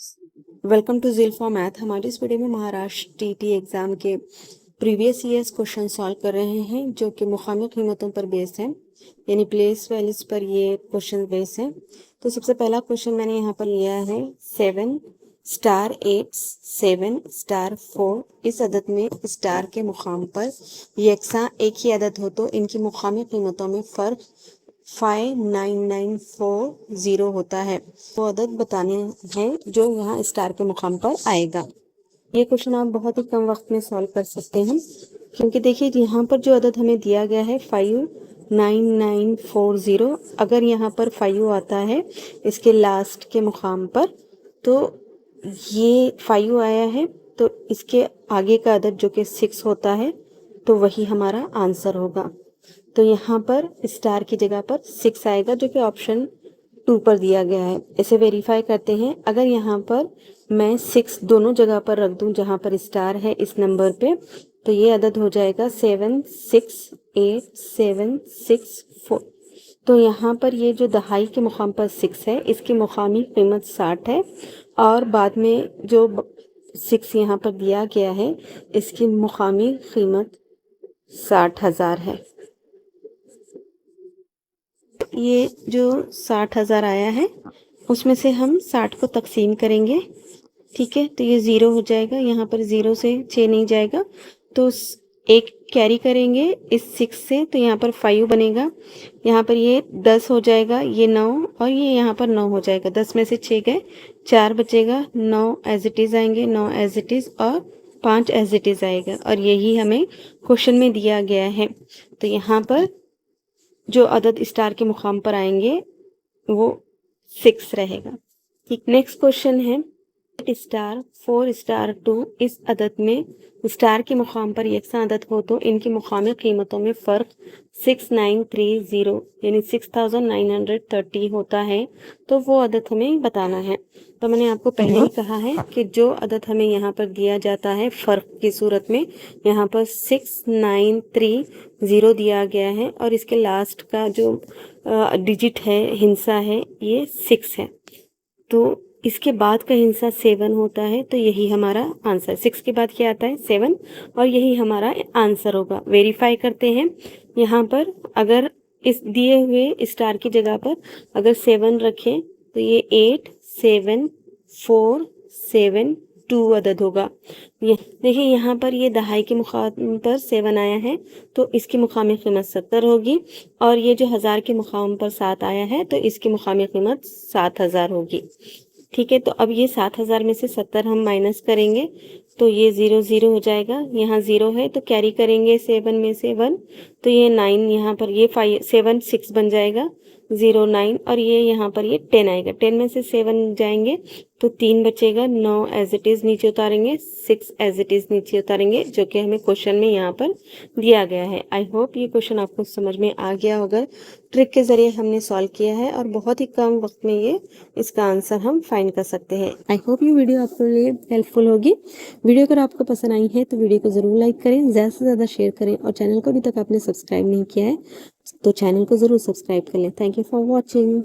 Welcome to Zeal for Math. हमारे इस वीडियो में महाराष्ट्र टीटी एग्ज़ाम के प्रीवियस ईयर्स क्वेश्चन सॉल्व कर रहे हैं जो कि मुकामी कीमतों पर बेस्ड हैं, यानी प्लेस वैल्यूज पर ये क्वेश्चन बेस्ड हैं। तो सबसे पहला क्वेश्चन मैंने यहाँ पर लिया है 7 स्टार 8 7 स्टार 4 इस अदद में स्टार के मुकाम पर यकसा एक ही अदद हो तो इनकी मुकामी कीमतों में फ़र्क 59940 होता है। वो अदद बताने हैं जो यहाँ स्टार के मुकाम पर आएगा। ये क्वेश्चन आप बहुत ही कम वक्त में सॉल्व कर सकते हैं, क्योंकि देखिए यहाँ पर जो अदद हमें दिया गया है 59940, अगर यहाँ पर 5 आता है इसके लास्ट के मुकाम पर तो ये 5 आया है, तो इसके आगे का अदद जो कि 6 होता है तो वही हमारा आंसर होगा। तो यहाँ पर स्टार की जगह पर 6 आएगा जो कि ऑप्शन 2 पर दिया गया है। इसे वेरीफाई करते हैं। अगर यहाँ पर मैं 6 दोनों जगह पर रख दूँ जहाँ पर स्टार है इस नंबर पे, तो ये अदद हो जाएगा 76874। तो यहाँ पर ये जो दहाई के मुकाम पर 6 है इसकी मुकामी कीमत 60 है, और बाद में जो 6 यहाँ पर दिया गया है इसकी मुकामी कीमत 60,000 है। ये जो 60,000 आया है उसमें से हम 60 को तकसीम करेंगे, ठीक है। तो ये 0 हो जाएगा, यहाँ पर 0 से 6 नहीं जाएगा, तो एक कैरी करेंगे इस 6 से, तो यहाँ पर 5 बनेगा। यहाँ पर ये 10 हो जाएगा, ये 9 और ये यहाँ पर 9 हो जाएगा। 10 में से 6 गए, 4 बचेगा, 9 एज इट इज़ आएंगे, 9 एज इट इज़ और 5 एज इट इज़ आएगा, और यही हमें क्वेश्चन में दिया गया है। तो यहाँ पर जो अदद स्टार के मुकाम पर आएंगे वो 6 रहेगा, ठीक। नेक्स्ट क्वेश्चन है 8 स्टार 4 स्टार 2 इस अदद में स्टार के मुकाम पर यकसा अदद हो तो इनकी मुकामी कीमतों में फ़र्क 6930 यानी 6930 होता है। तो वो अदद हमें बताना है। तो मैंने आपको पहले ही कहा है कि जो अदद हमें यहाँ पर दिया जाता है फ़र्क की सूरत में, यहाँ पर 6930 दिया गया है और इसके लास्ट का जो डिजिट है, हिंसा है, ये 6 है। तो इसके बाद का हिंसा 7 होता है, तो यही हमारा आंसर। 6 के बाद क्या आता है 7, और यही हमारा आंसर होगा। वेरीफाई करते हैं। यहाँ पर अगर इस दिए हुए स्टार की जगह पर अगर 7 रखें तो ये 8 7 4 7 2 अदद होगा। ये देखिए यहाँ पर ये दहाई के मुकाम पर 7 आया है तो इसकी मुकामी कीमत 70 होगी, और ये जो 1000 के मुकाम पर 7 आया है तो इसकी मुकामी कीमत 7000 होगी, ठीक है। तो अब ये 7000 में से 70 हम माइनस करेंगे तो ये 0 0 हो जाएगा। यहाँ 0 है तो कैरी करेंगे 7 में से 1, तो ये 9, यहाँ पर ये 5 7 6 बन जाएगा, 0 9, और ये यहाँ पर ये 10 आएगा। 10 में से 7 जाएंगे तो 3 बचेगा, 9 एज इट इज़ नीचे उतारेंगे, 6 एज इट इज़ नीचे उतारेंगे, जो कि हमें क्वेश्चन में यहाँ पर दिया गया है। आई होप ये क्वेश्चन आपको समझ में आ गया होगा। ट्रिक के ज़रिए हमने सॉल्व किया है और बहुत ही कम वक्त में ये इसका आंसर हम फाइंड कर सकते हैं। आई होप ये वीडियो आपके लिए हेल्पफुल होगी। वीडियो अगर आपको पसंद आई है तो वीडियो को ज़रूर लाइक करें, ज़्यादा से ज़्यादा शेयर करें, और चैनल को अभी तक आपने सब्सक्राइब नहीं किया है तो चैनल को ज़रूर सब्सक्राइब कर लें। Thank you for watching.